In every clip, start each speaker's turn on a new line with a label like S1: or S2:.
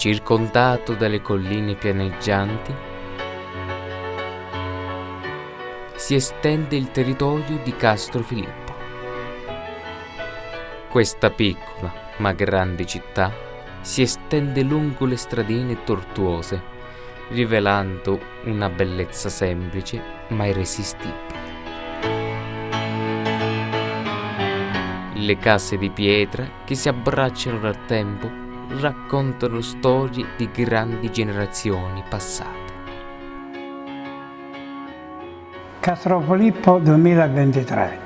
S1: Circondato dalle colline pianeggianti, si estende il territorio di Castrofilippo. Questa piccola ma grande città si estende lungo le stradine tortuose, rivelando una bellezza semplice ma irresistibile. Le case di pietra che si abbracciano dal tempo raccontano storie di grandi generazioni passate.
S2: Castrofilippo 2023,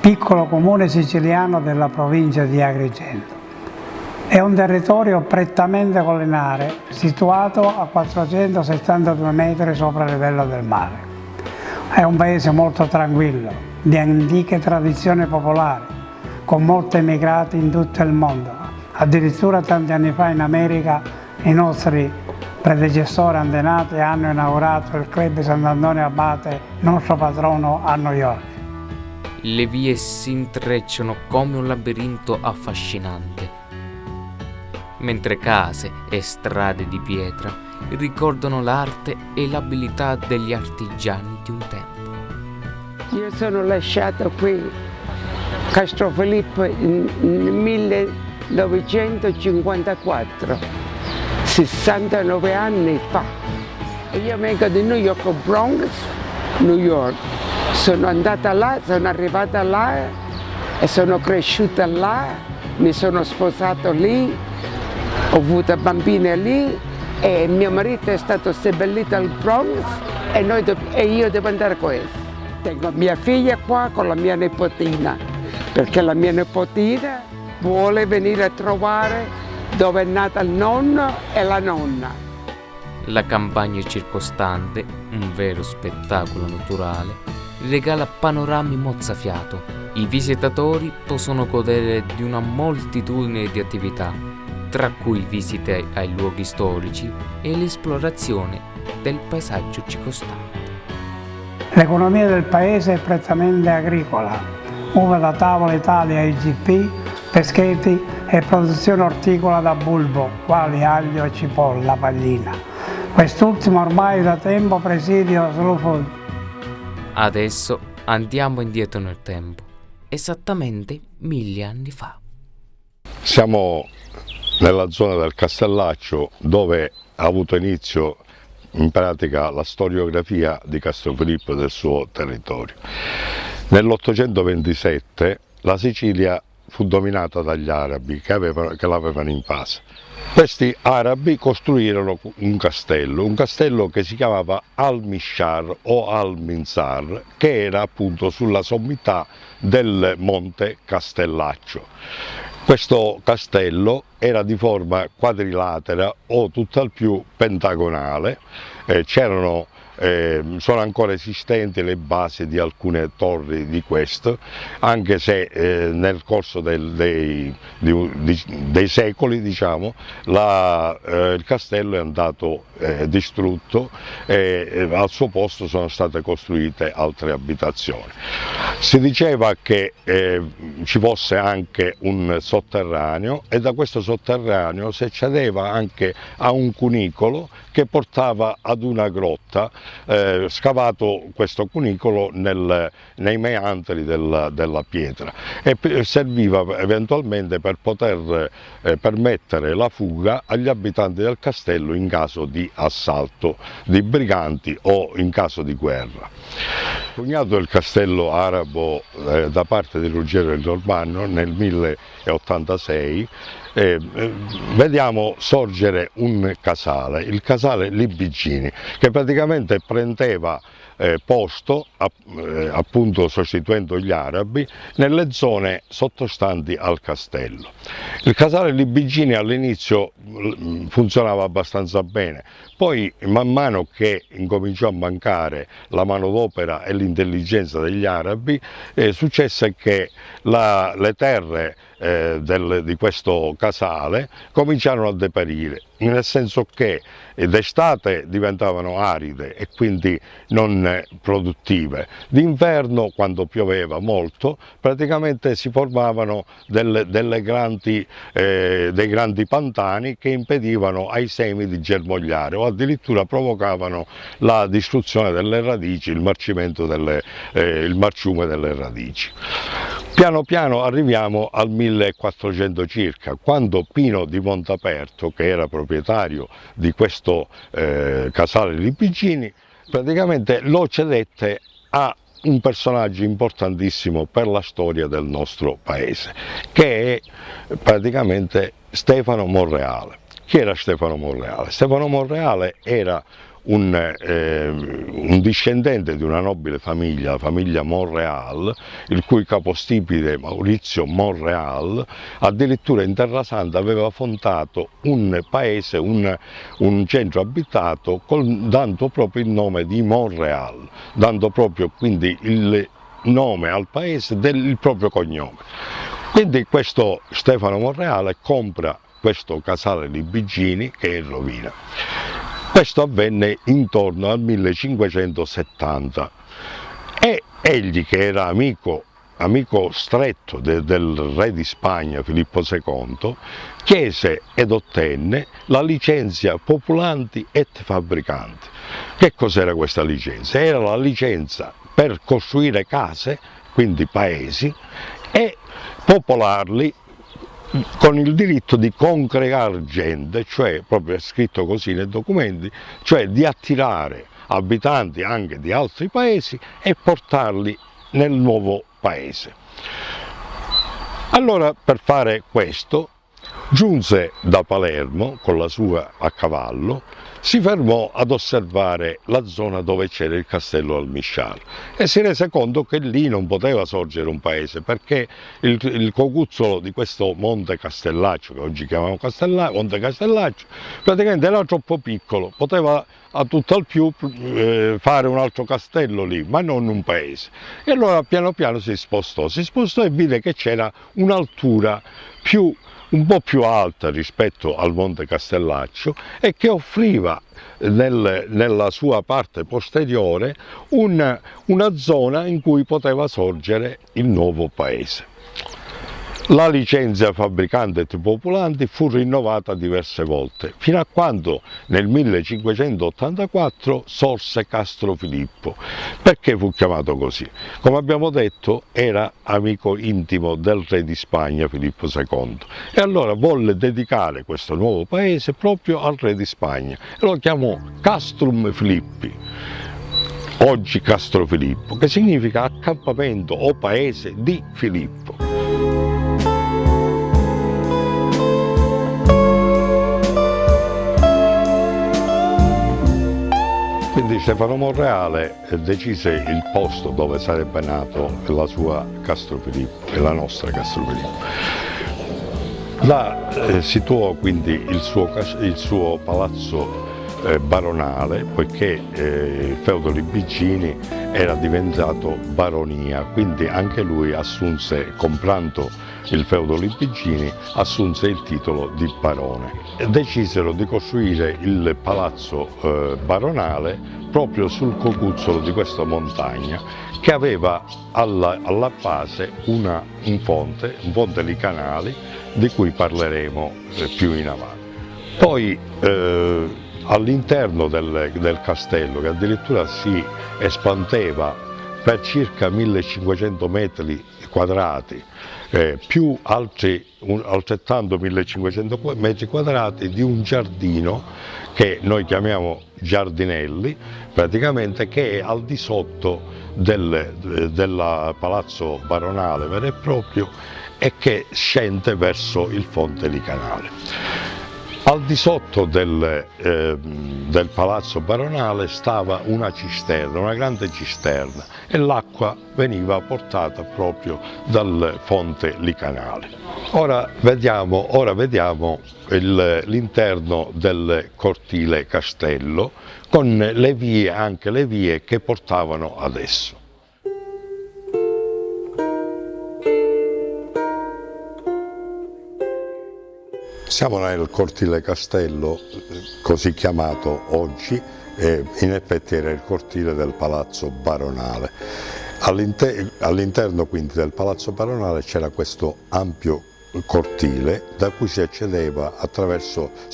S2: piccolo comune siciliano della provincia di Agrigento. È un territorio prettamente collinare, situato a 472 metri sopra il livello del mare. È un paese molto tranquillo, di antiche tradizioni popolari, con molti emigrati in tutto il mondo. Addirittura tanti anni fa in America i nostri predecessori antenati hanno inaugurato il Club Sant'Antonio Abate, nostro patrono, a New York.
S1: Le vie si intrecciano come un labirinto affascinante, mentre case e strade di pietra ricordano l'arte e l'abilità degli artigiani di un tempo.
S3: Io sono lasciato qui, Castrofilippo, nel 1954, 69 anni fa. Io vengo di New York, Bronx, New York. Sono andata là, sono arrivata là e sono cresciuta là, mi sono sposato lì, ho avuto bambine lì e mio marito è stato seppellito al Bronx e io devo andare qua. Tengo mia figlia qua con la mia nipotina, perché la mia nipotina vuole venire a trovare dove è nata il nonno e la nonna.
S1: La campagna circostante, un vero spettacolo naturale, regala panorami mozzafiato. I visitatori possono godere di una moltitudine di attività, tra cui visite ai luoghi storici e l'esplorazione del paesaggio circostante.
S2: L'economia del paese è prettamente agricola, uva da tavola Italia IGP, peschetti e produzione orticola da bulbo, quali aglio e cipolla pallina. Quest'ultimo ormai da tempo presidio Slow Food.
S1: Adesso andiamo indietro nel tempo, esattamente 1000 anni fa.
S4: Siamo nella zona del Castellaccio, dove ha avuto inizio in pratica la storiografia di Castrofilippo e del suo territorio. Nell'827 la Sicilia fu dominata dagli arabi che l'avevano invasa. Questi arabi costruirono un castello che si chiamava Al-Mishar o Al-Minsar, che era appunto sulla sommità del monte Castellaccio. Questo castello era di forma quadrilatera o tutt'al più pentagonale, sono ancora esistenti le basi di alcune torri di questo, anche se nel corso dei secoli, diciamo, il castello è andato distrutto e al suo posto sono state costruite altre abitazioni. Si diceva che ci fosse anche un sotterraneo e da questo sotterraneo si accedeva anche a un cunicolo che portava ad una grotta, scavato questo cunicolo nei meandri della pietra, e serviva eventualmente per poter permettere la fuga agli abitanti del castello in caso di assalto di briganti o in caso di guerra. Coniato il castello arabo da parte di Ruggero il Normanno nel 1086, vediamo sorgere un casale, il casale Libigini, che praticamente prendeva posto, appunto sostituendo gli arabi, nelle zone sottostanti al castello. Il casale Libigini all'inizio funzionava abbastanza bene, poi man mano che incominciò a mancare la manodopera e l'intelligenza degli arabi, successe che le terre di questo casale cominciarono a deperire, nel senso che d'estate diventavano aride e quindi non produttive. D'inverno, quando pioveva molto, praticamente si formavano dei grandi pantani che impedivano ai semi di germogliare o addirittura provocavano la distruzione delle radici, il marcimento il marciume delle radici. Piano piano arriviamo al 1400 circa, quando Pino di Montaperto, che era proprietario di questo casale Libiggini, praticamente lo cedette a un personaggio importantissimo per la storia del nostro paese, che è praticamente Stefano Monreale. Chi era Stefano Monreale? Stefano Monreale era un discendente di una nobile famiglia, la famiglia Monreal, il cui capostipite Maurizio Monreal, addirittura in Terra Santa aveva fondato un paese, un centro abitato dando proprio il nome di Monreal, dando proprio quindi il nome al paese del proprio cognome. Quindi questo Stefano Monreale compra questo casale Libiggini che è in rovina. Questo avvenne intorno al 1570 e egli, che era amico stretto del re di Spagna Filippo II, chiese ed ottenne la licenza Populanti et Fabbricanti. Che cos'era questa licenza? Era la licenza per costruire case, quindi paesi, e popolarli con il diritto di congregare gente, cioè proprio è scritto così nei documenti, cioè di attirare abitanti anche di altri paesi e portarli nel nuovo paese. Allora, per fare questo, giunse da Palermo con la sua a cavallo, si fermò ad osservare la zona dove c'era il castello Almisciar e si rese conto che lì non poteva sorgere un paese, perché il cocuzzolo di questo Monte Castellaccio, che oggi chiamiamo Monte Castellaccio, praticamente era troppo piccolo, poteva a tutt'al più fare un altro castello lì, ma non un paese. E allora piano piano si spostò e vide che c'era un'altura un po' più alta rispetto al Monte Castellaccio e che offriva nella sua parte posteriore una zona in cui poteva sorgere il nuovo paese. La licenza Fabbricanti et Populanti fu rinnovata diverse volte, fino a quando nel 1584 sorse Castro Filippo. Perché fu chiamato così? Come abbiamo detto, era amico intimo del re di Spagna Filippo II e allora volle dedicare questo nuovo paese proprio al re di Spagna e lo chiamò Castrum Filippi, oggi Castro Filippo, che significa accampamento o paese di Filippo. Quindi Stefano Monreale decise il posto dove sarebbe nato la sua Castro Filippo e la nostra Castro Filippo. Là situò quindi il suo palazzo baronale, poiché il feudo Libiggini era diventato baronia, quindi anche lui assunse, comprando il feudo Libiggini, assunse il titolo di barone. Decisero di costruire il palazzo baronale proprio sul cocuzzolo di questa montagna, che aveva alla base un fonte Licanali, di cui parleremo più in avanti. Poi all'interno del castello, che addirittura si espandeva per circa 1500 metri quadrati, più altrettanto 1500 metri quadrati di un giardino che noi chiamiamo giardinelli, praticamente, che è al di sotto del palazzo baronale vero e proprio e che scende verso il fonte Licanale. Al di sotto del palazzo baronale stava una cisterna, una grande cisterna, e l'acqua veniva portata proprio dal fonte Licanale. Ora vediamo l'interno del cortile castello con le vie, anche le vie che portavano ad esso. Siamo nel cortile Castello, così chiamato oggi, e in effetti era il cortile del Palazzo Baronale. All'interno quindi del Palazzo Baronale c'era questo ampio cortile da cui si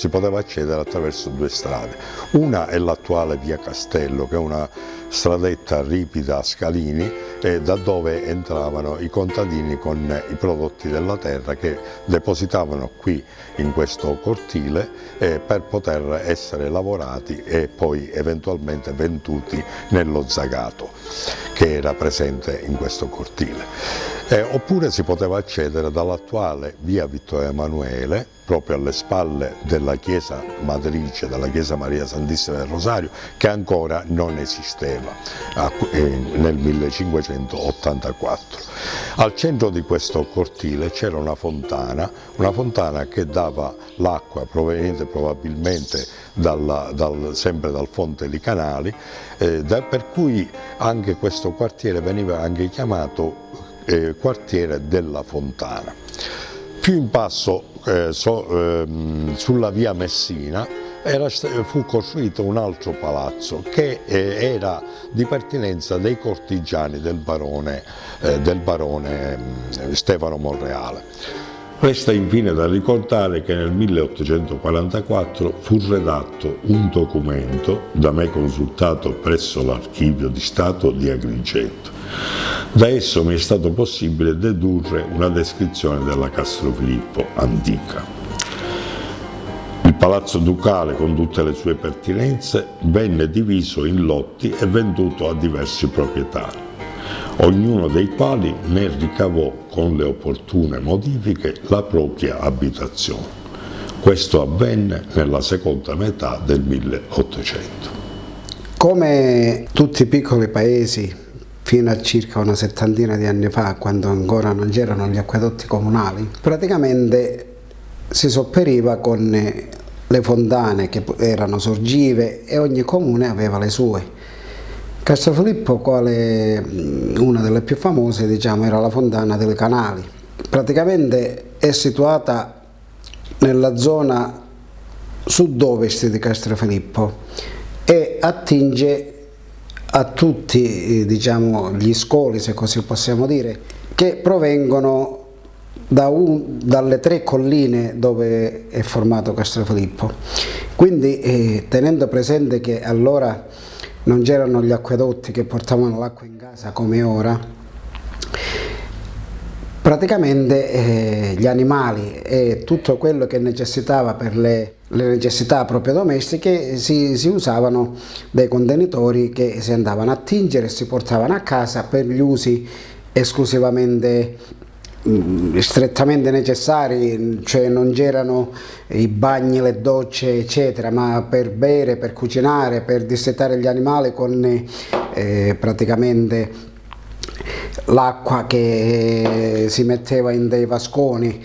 S4: poteva accedere attraverso due strade. Una è l'attuale via Castello, che è una stradetta ripida a scalini, da dove entravano i contadini con i prodotti della terra che depositavano qui in questo cortile per poter essere lavorati e poi eventualmente venduti nello zagato che era presente in questo cortile. Oppure si poteva accedere dall'attuale via Vittorio Emanuele, proprio alle spalle della chiesa matrice, della chiesa Maria Santissima del Rosario, che ancora non esisteva nel 1584. Al centro di questo cortile c'era una fontana che dava l'acqua proveniente probabilmente sempre dal Fonte dei Canali, per cui anche questo quartiere veniva anche chiamato quartiere della Fontana. Più in basso, sulla via Messina, fu costruito un altro palazzo che era di pertinenza dei cortigiani del barone Stefano Monreale. Resta infine da ricordare che nel 1844 fu redatto un documento da me consultato presso l'Archivio di Stato di Agrigento. Da esso mi è stato possibile dedurre una descrizione della Castrofilippo antica. Il palazzo ducale, con tutte le sue pertinenze, venne diviso in lotti e venduto a diversi proprietari, ognuno dei quali ne ricavò con le opportune modifiche la propria abitazione. Questo avvenne nella seconda metà del 1800.
S5: Come tutti i piccoli paesi, fino a circa una settantina di anni fa, quando ancora non c'erano gli acquedotti comunali, praticamente si sopperiva con le fontane che erano sorgive e ogni comune aveva le sue. Castrofilippo, quale una delle più famose, diciamo, era la Fontana delle Canali. Praticamente è situata nella zona sud-ovest di Castrofilippo e attinge a tutti, diciamo, gli scoli, se così possiamo dire, che provengono dalle tre colline dove è formato Castrofilippo. Quindi tenendo presente che allora non c'erano gli acquedotti che portavano l'acqua in casa come ora, praticamente gli animali e tutto quello che necessitava per le necessità proprio domestiche si usavano dei contenitori che si andavano a tingere e si portavano a casa per gli usi esclusivamente strettamente necessari, cioè non c'erano i bagni, le docce eccetera, ma per bere, per cucinare, per dissetare gli animali con praticamente l'acqua che si metteva in dei vasconi.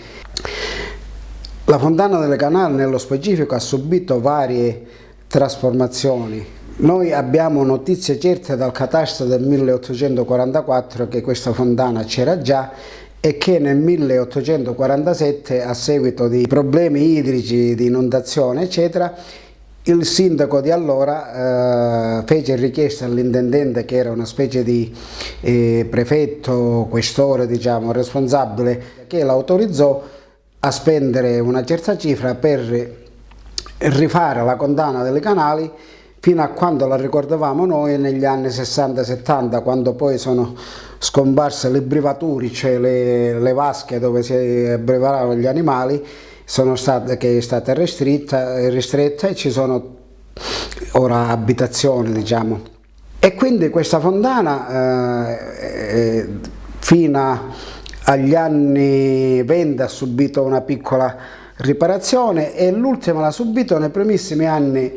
S5: La Fontana delle Canali nello specifico ha subito varie trasformazioni. Noi abbiamo notizie certe dal catasto del 1844 che questa fontana c'era già e che nel 1847, a seguito di problemi idrici, di inondazione eccetera, il sindaco di allora fece richiesta all'intendente, che era una specie di prefetto, questore, diciamo, responsabile, che l'autorizzò a spendere una certa cifra per rifare la Fontana delle Canali fino a quando la ricordavamo noi negli anni 60-70, quando poi sono scomparse le brivaturi, cioè le vasche dove si abbrevavano gli animali, che è stata ristretta e ci sono ora abitazioni, diciamo. E quindi questa fontana fino agli anni 20 ha subito una piccola riparazione e l'ultima l'ha subito nei primissimi anni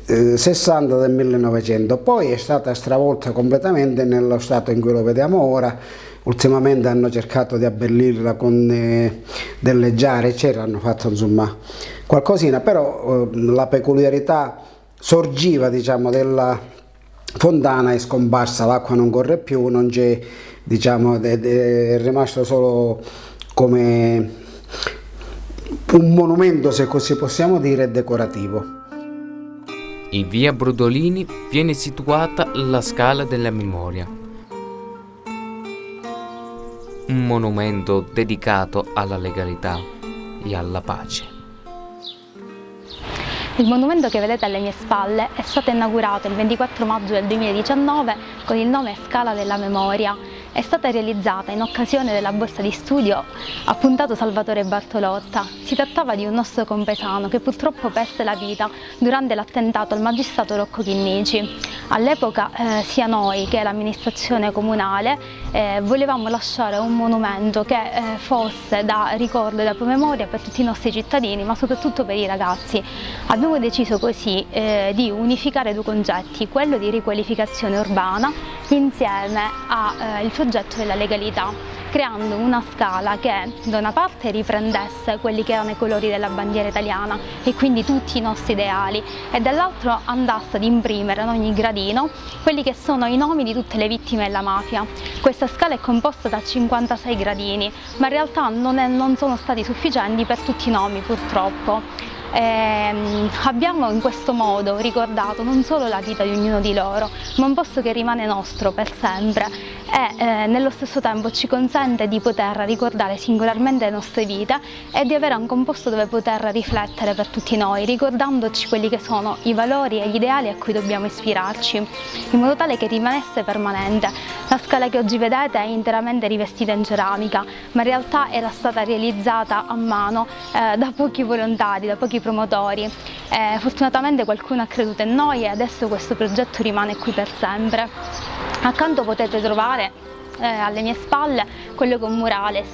S5: 60 del 1900, poi è stata stravolta completamente nello stato in cui lo vediamo ora. Ultimamente hanno cercato di abbellirla con delle giare eccetera, hanno fatto insomma qualcosina, però la peculiarità sorgiva, diciamo, della fontana è scomparsa, l'acqua non corre più, non c'è, diciamo, è rimasto solo come un monumento, se così possiamo dire, decorativo.
S1: In via Brodolini viene situata la Scala della Memoria, un monumento dedicato alla legalità e alla pace.
S6: Il monumento che vedete alle mie spalle è stato inaugurato il 24 maggio del 2019 con il nome Scala della Memoria. È stata realizzata in occasione della borsa di studio appuntato Salvatore Bartolotta. Si trattava di un nostro compaesano che purtroppo perse la vita durante l'attentato al magistrato Rocco Chinnici. All'epoca sia noi che l'amministrazione comunale volevamo lasciare un monumento che fosse da ricordo e da promemoria per tutti i nostri cittadini, ma soprattutto per i ragazzi. Abbiamo deciso così di unificare due concetti, quello di riqualificazione urbana insieme al progetto della legalità, creando una scala che da una parte riprendesse quelli che erano i colori della bandiera italiana e quindi tutti i nostri ideali, e dall'altro andasse ad imprimere in ogni gradino quelli che sono i nomi di tutte le vittime della mafia. Questa scala è composta da 56 gradini, ma in realtà non sono stati sufficienti per tutti i nomi, purtroppo. Abbiamo in questo modo ricordato non solo la vita di ognuno di loro, ma un posto che rimane nostro per sempre e nello stesso tempo ci consente di poter ricordare singolarmente le nostre vite e di avere anche un posto dove poter riflettere per tutti noi, ricordandoci quelli che sono i valori e gli ideali a cui dobbiamo ispirarci, in modo tale che rimanesse permanente. La scala che oggi vedete è interamente rivestita in ceramica, ma in realtà era stata realizzata a mano da pochi volontari, da pochi promotori. Fortunatamente qualcuno ha creduto in noi e adesso questo progetto rimane qui per sempre. Accanto potete trovare alle mie spalle quello con murales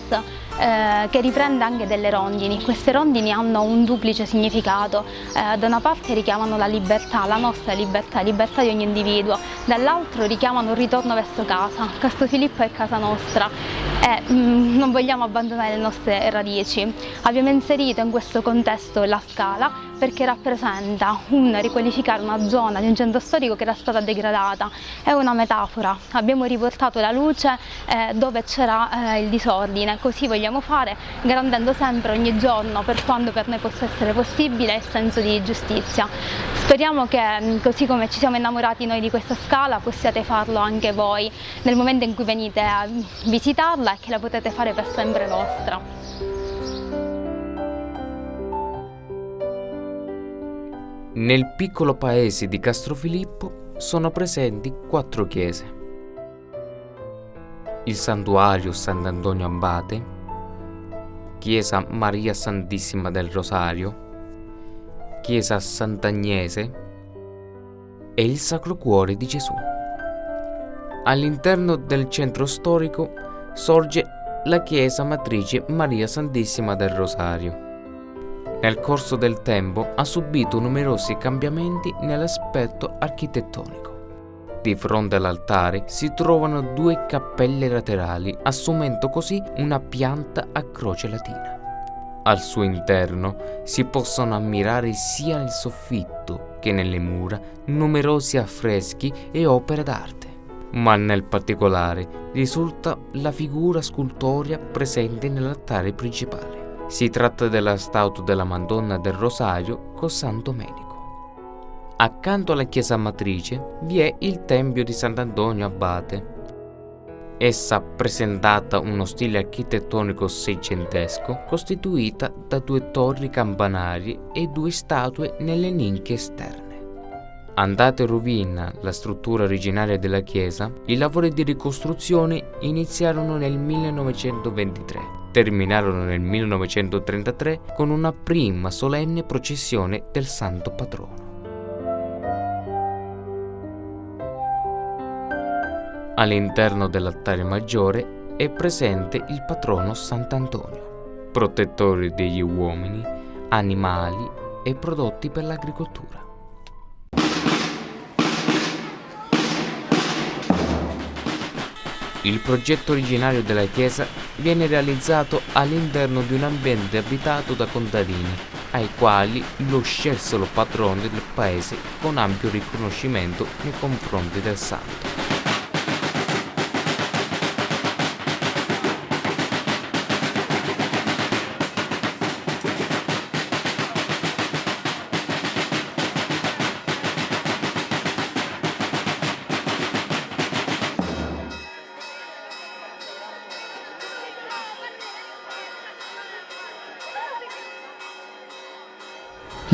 S6: che riprende anche delle rondini. Queste rondini hanno un duplice significato: da una parte richiamano la libertà, la nostra libertà, la libertà di ogni individuo, dall'altro richiamano un ritorno verso casa. Castrofilippo è casa nostra e non vogliamo abbandonare le nostre radici. Abbiamo inserito in questo contesto la scala perché rappresenta un riqualificare una zona di un centro storico che era stata degradata. È una metafora, abbiamo riportato la luce dove c'era il disordine. Così vogliamo fare, garantendo sempre ogni giorno, per quanto per noi possa essere possibile, il senso di giustizia. Speriamo che, così come ci siamo innamorati noi di questa scala, possiate farlo anche voi nel momento in cui venite a visitarla e che la potete fare per sempre vostra.
S1: Nel piccolo paese di Castrofilippo sono presenti 4 chiese: il santuario Sant'Antonio Abate, chiesa Maria Santissima del Rosario, chiesa Sant'Agnese e il Sacro Cuore di Gesù. All'interno del centro storico sorge la chiesa matrice Maria Santissima del Rosario. Nel corso del tempo ha subito numerosi cambiamenti nell'aspetto architettonico. Di fronte all'altare si trovano 2 cappelle laterali, assumendo così una pianta a croce latina. Al suo interno si possono ammirare sia nel soffitto che nelle mura numerosi affreschi e opere d'arte, ma nel particolare risulta la figura scultorea presente nell'altare principale. Si tratta della statua della Madonna del Rosario con San Domenico. Accanto alla chiesa matrice vi è il tempio di Sant'Antonio Abate. Essa presentata uno stile architettonico seicentesco, costituita da 2 torri campanarie e 2 statue nelle nicchie esterne. Andata in rovina la struttura originaria della chiesa, i lavori di ricostruzione iniziarono nel 1923. Terminarono nel 1933 con una prima solenne processione del Santo Patrono. All'interno dell'altare maggiore è presente il patrono Sant'Antonio, protettore degli uomini, animali e prodotti per l'agricoltura. Il progetto originario della chiesa viene realizzato all'interno di un ambiente abitato da contadini, ai quali lo scelsero patrono del paese con ampio riconoscimento nei confronti del santo.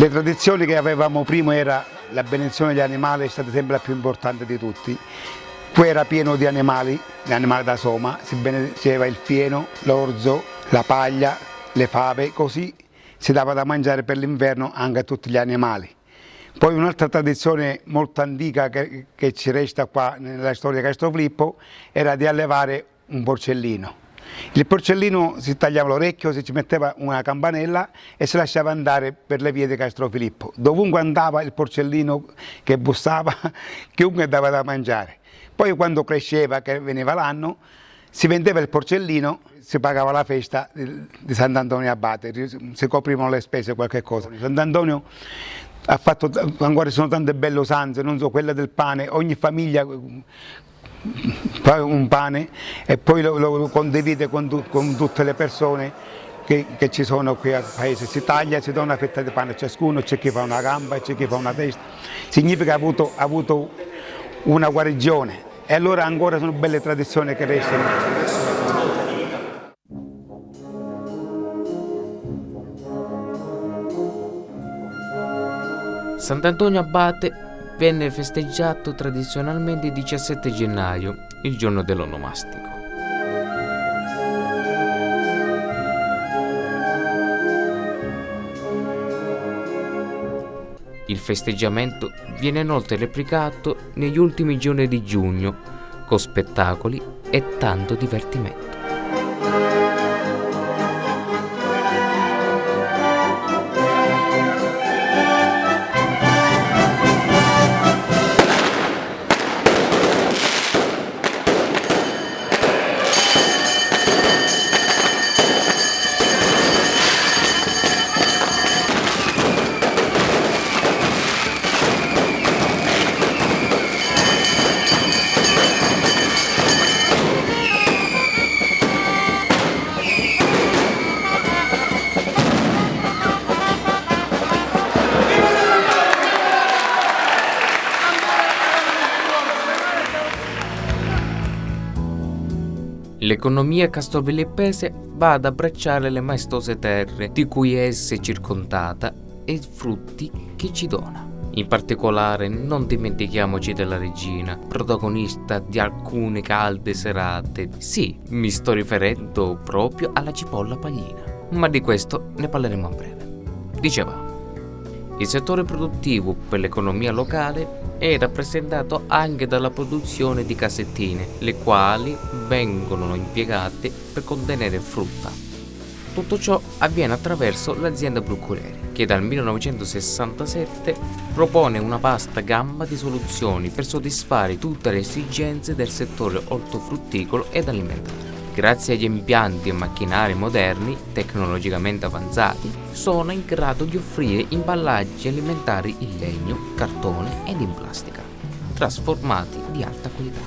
S7: Le tradizioni che avevamo prima era la benedizione degli animali, è stata sempre la più importante di tutti. Qui era pieno di animali, gli animali da soma, si benediceva il fieno, l'orzo, la paglia, le fave, così si dava da mangiare per l'inverno anche a tutti gli animali. Poi un'altra tradizione molto antica che ci resta qua nella storia di Castrofilippo era di allevare un porcellino. Il porcellino si tagliava l'orecchio, si ci metteva una campanella e si lasciava andare per le vie di Castrofilippo. Dovunque andava il porcellino che bussava, chiunque dava da mangiare. Poi quando cresceva, che veniva l'anno, si vendeva il porcellino, si pagava la festa di Sant'Antonio Abate, si coprivano le spese, qualche cosa. Sant'Antonio ha fatto, ancora ci sono tante belle usanze, non so, quella del pane, ogni famiglia fa un pane e poi lo condivide con tutte le persone che ci sono qui al paese. Si taglia, si dà una fetta di pane a ciascuno, c'è chi fa una gamba e c'è chi fa una testa. Significa che ha avuto una guarigione e allora ancora sono belle tradizioni che restano.
S1: Sant'Antonio Abate venne festeggiato tradizionalmente il 17 gennaio, il giorno dell'onomastico. Il festeggiamento viene inoltre replicato negli ultimi giorni di giugno, con spettacoli e tanto divertimento. L'economia castrovilippese va ad abbracciare le maestose terre di cui essa è circondata e i frutti che ci dona. In particolare non dimentichiamoci della regina, protagonista di alcune calde serate. Sì, mi sto riferendo proprio alla cipolla paglina, ma di questo ne parleremo a breve. Dicevamo, il settore produttivo per l'economia locale è rappresentato anche dalla produzione di casettine, le quali vengono impiegate per contenere frutta. Tutto ciò avviene attraverso l'azienda Bruccoleri, che dal 1967 propone una vasta gamma di soluzioni per soddisfare tutte le esigenze del settore ortofrutticolo ed alimentare. Grazie agli impianti e macchinari moderni, tecnologicamente avanzati, sono in grado di offrire imballaggi alimentari in legno, cartone ed in plastica, trasformati di alta qualità.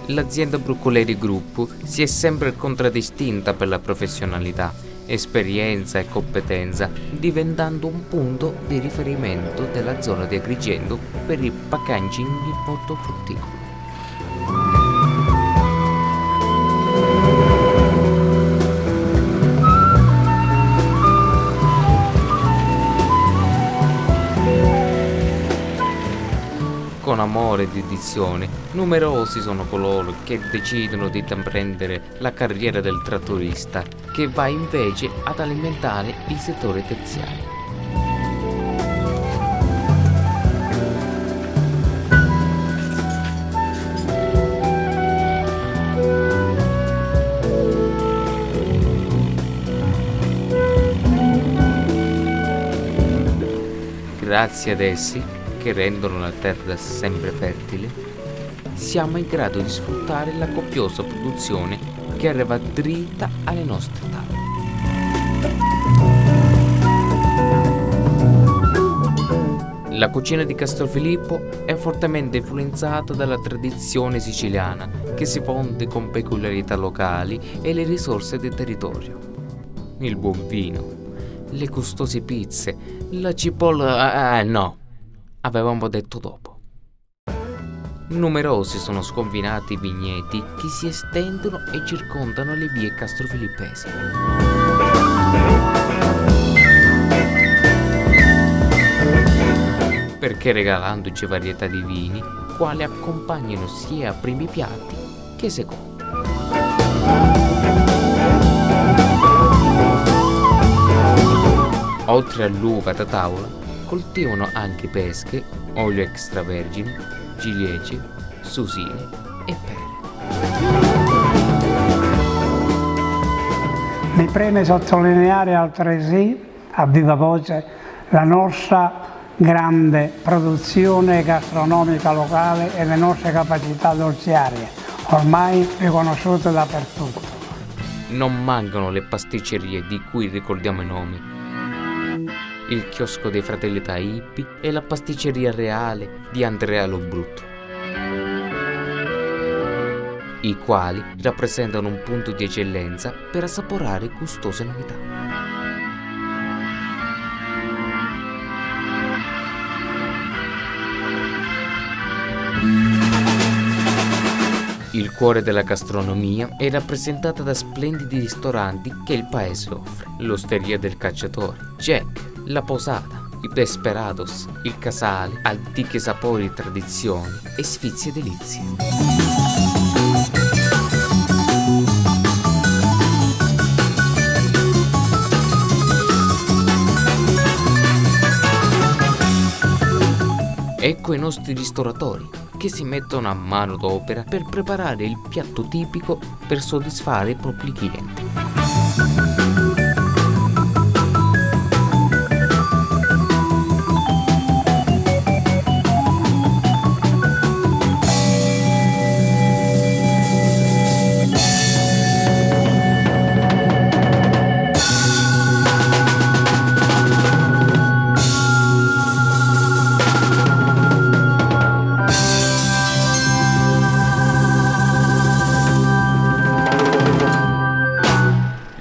S1: L'azienda Bruccoleri Group si è sempre contraddistinta per la professionalità, esperienza e competenza, diventando un punto di riferimento della zona di Agrigento per il packaging ortofrutticolo. Con amore e dedizione, numerosi sono coloro che decidono di intraprendere la carriera del trattorista, che va invece ad alimentare il settore terziario. Grazie ad essi, che rendono la terra sempre fertile, siamo in grado di sfruttare la copiosa produzione che arriva dritta alle nostre tavole. La cucina di Castrofilippo è fortemente influenzata dalla tradizione siciliana, che si fonde con peculiarità locali e le risorse del territorio. Il buon vino, le gustose pizze, la cipolla... no! Avevamo detto dopo. Numerosi sono sconfinati i vigneti che si estendono e circondano le vie castrofilippesi. perché regalandoci varietà di vini, quali accompagnano sia primi piatti che secondi. Oltre all'uva da tavola, coltivano anche pesche, olio extravergine, ciliegie, susine e pere.
S2: Mi preme sottolineare altresì, a viva voce, la nostra grande produzione gastronomica locale e le nostre capacità dolciarie, ormai riconosciute dappertutto.
S1: Non mancano le pasticcerie di cui ricordiamo i nomi. Il chiosco dei fratelli Taippi e la pasticceria reale di Andrea Lobrutto, i quali rappresentano un punto di eccellenza per assaporare gustose novità. Il cuore della gastronomia è rappresentata da splendidi ristoranti che il paese offre: l'Osteria del Cacciatore, Jack, La Posada, i Desperados, il Casale, antichi sapori, tradizioni e sfizie delizie. Ecco i nostri ristoratori che si mettono a mano d'opera per preparare il piatto tipico per soddisfare i propri clienti.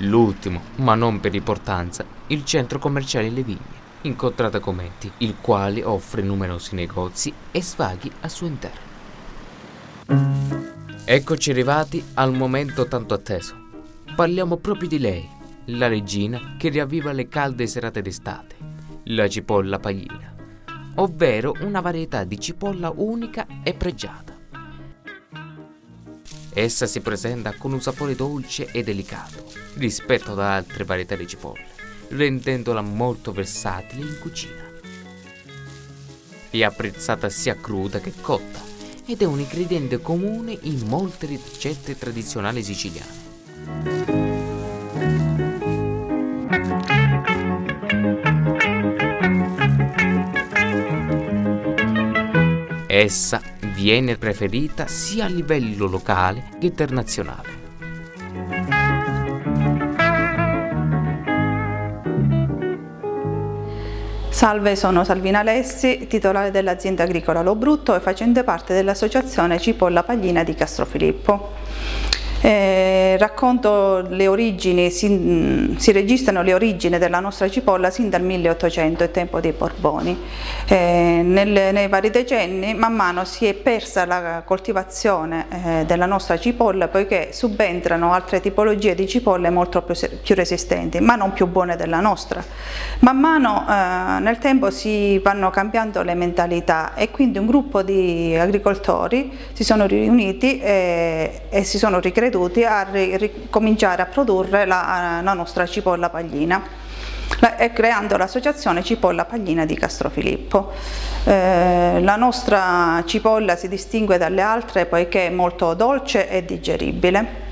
S1: L'ultimo, ma non per importanza, il centro commerciale Le Vigne, in Contrada Cometi, il quale offre numerosi negozi e svaghi al suo interno. Eccoci arrivati al momento tanto atteso. Parliamo proprio di lei, la regina che riavviva le calde serate d'estate, la cipolla paglina, ovvero una varietà di cipolla unica e pregiata. Essa si presenta con un sapore dolce e delicato rispetto ad altre varietà di cipolle, rendendola molto versatile in cucina. È apprezzata sia cruda che cotta ed è un ingrediente comune in molte ricette tradizionali siciliane. Essa viene preferita sia a livello locale che internazionale.
S8: Salve, sono Salvina Lessi, titolare dell'azienda agricola Lobrutto e facente parte dell'associazione Cipolla Paglina di Castrofilippo. Racconto le origini, si registrano le origini della nostra cipolla sin dal 1800, il tempo dei Borboni. Nei vari decenni man mano si è persa la coltivazione della nostra cipolla, poiché subentrano altre tipologie di cipolle molto più resistenti, ma non più buone della nostra. Man mano nel tempo si vanno cambiando le mentalità e quindi un gruppo di agricoltori si sono riuniti e si sono ricreduti a ricominciare a produrre la nostra cipolla paglina, creando l'associazione Cipolla Paglina di Castrofilippo. La nostra cipolla si distingue dalle altre poiché è molto dolce e digeribile.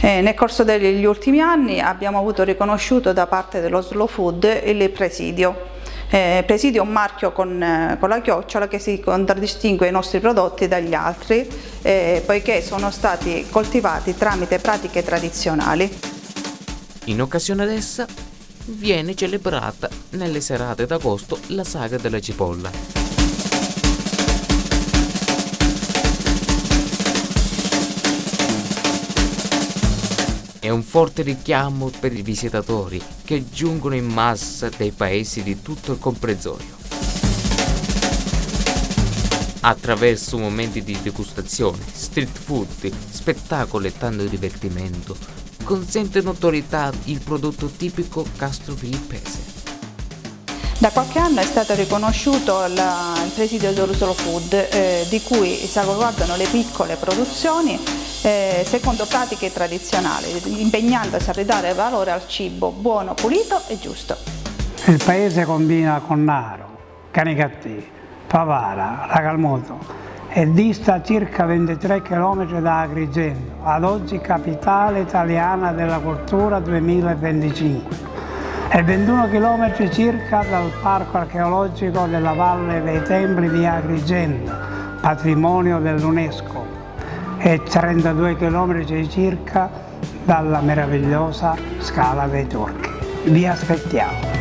S8: Nel corso degli ultimi anni abbiamo avuto riconosciuto da parte dello Slow Food il Presidio. Presidio è un marchio con la chiocciola che si contraddistingue i nostri prodotti dagli altri poiché sono stati coltivati tramite pratiche tradizionali.
S1: In occasione ad essa viene celebrata nelle serate d'agosto la saga della cipolla. È un forte richiamo per i visitatori che giungono in massa dai paesi di tutto il comprensorio. Attraverso momenti di degustazione, street food, spettacolo e tanto divertimento, consente notorietà il prodotto tipico castrofilippese.
S8: Da qualche anno è stato riconosciuto il presidio dello food, di cui salvaguardano le piccole produzioni secondo pratiche tradizionali, impegnandosi a ridare valore al cibo buono, pulito e giusto.
S2: Il paese combina Cornaro, Canicattì, Favara, Ragalmuto e dista circa 23 km da Agrigento, ad oggi capitale italiana della cultura 2025. E 21 km circa dal parco archeologico della Valle dei Templi di Agrigento, patrimonio dell'UNESCO, e 32 km circa dalla meravigliosa Scala dei Turchi. Vi aspettiamo!